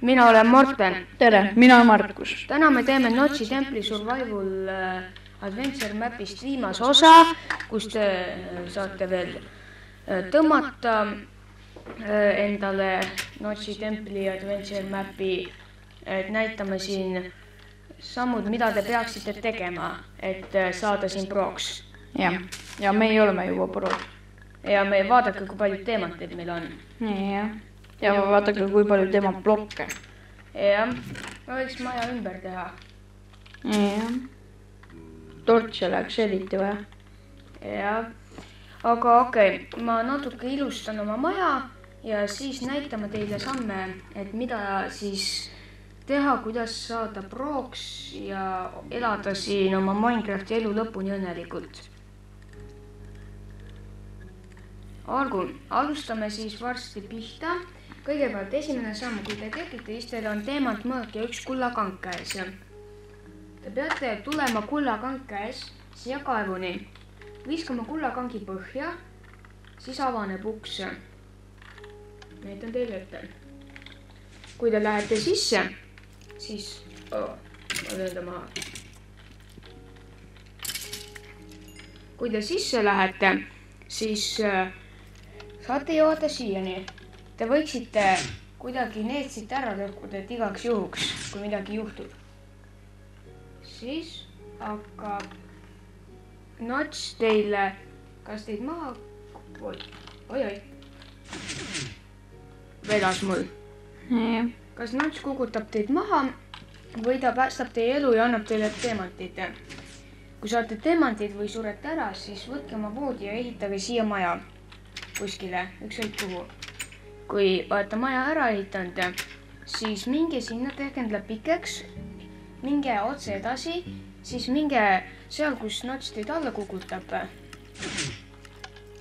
mina olen Morten. Tere, mina olen Markus. Täna me teeme Notchi Templi Survival Adventure Mapist viimase osa, kus te saate veel tõmmata endale Notchi Templi Adventure Mapi, et näitame siin sammud, mida te peaksite tegema, et saada siin proks. Ja me ei oleme juba pro. Ja me vaadake, kui palju teemateid meil on. Ja vaadake, kui palju teemad blokke. Ja, ma võiks maja ümber teha. Ja. Tortse läheks eriti vaja. Ja, aga okei, ma natuke ilustan oma maja ja siis näitame teile samme, et mida siis teha, kuidas saada proks ja elada siin oma Minecrafti elu lõpuni õnnelikult. Olgu, alustame siis varsti pihta. Kõigepealt esimene samm, kui te tegite, siis teil on teemant mõõk ja üks kullakank käes. Te peate tulema kullakank käes siia kaevuni, viskama kullakangi põhja, siis avaneb uks. Näitan teile ette. Kui te lähete sisse, siis... ma löön ta maha. Kui te sisse lähete, siis... saate jõuda siiani. Te võiksite kuidagi need siit ära lõhkuda, et igaks juhuks, kui midagi juhtub. Siis hakkab Notch teile, kas teid maha... Oi. Vedas mul. Kas Notch kukutab teid maha või ta päästab teie elu ja annab teile teemantid. Kui saate teemantid või surete ära, siis võtke oma voodi ja ehitage siia maja. Kuskile, ükskõik kuhu. Kui olete maja ära ehitanud, siis minge sinna, tehke endale pikeks, minge otse edasi, siis minge seal, kus Notch teid alla kukutab.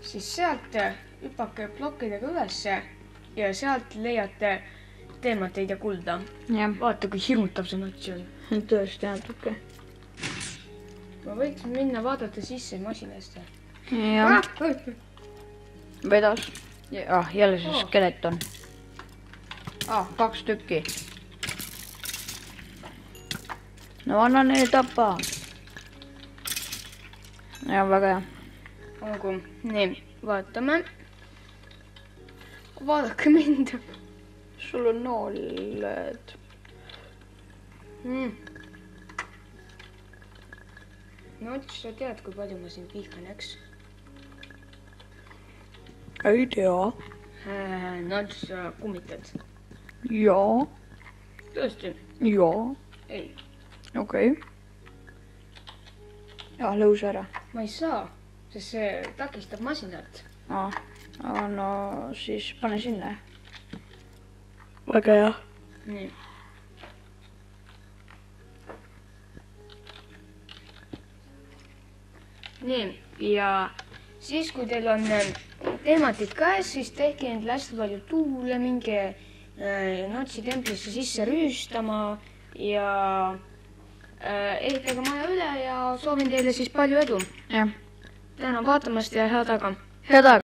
Siis sealt hüppake plokkidega ülesse ja sealt leiate teemateid ja kulda. Vaata, kui hirmutav see Notch on. Tõesti natuke. Ma võiks minna vaadata sisse masinast. Ja. Vedas. Jälle see skeleton. 2 tükki. No anna neile tappa. Ja väga hea. Olgu, nii, vaatame. Vaadake mind. Sul on nooled. Notch, sa tead, kui palju ma siin vihkan, eks? Ei tea. Notch, sa kummitad? Jaa. Tõesti? Jaa. Ei. Okei. Ja, lõus ära. Ma ei saa, sest see takistab masinat. No siis pane sinna. Väga hea. Nii. Nii, ja siis, kui teil on teematid käes, siis tehke endale hästi palju tuule, minge Notchi templisse sisse rüüstama ja ehitage maja üle ja soovin teile siis palju edu. Jah. Tänan vaatamast ja head aga. Head aga.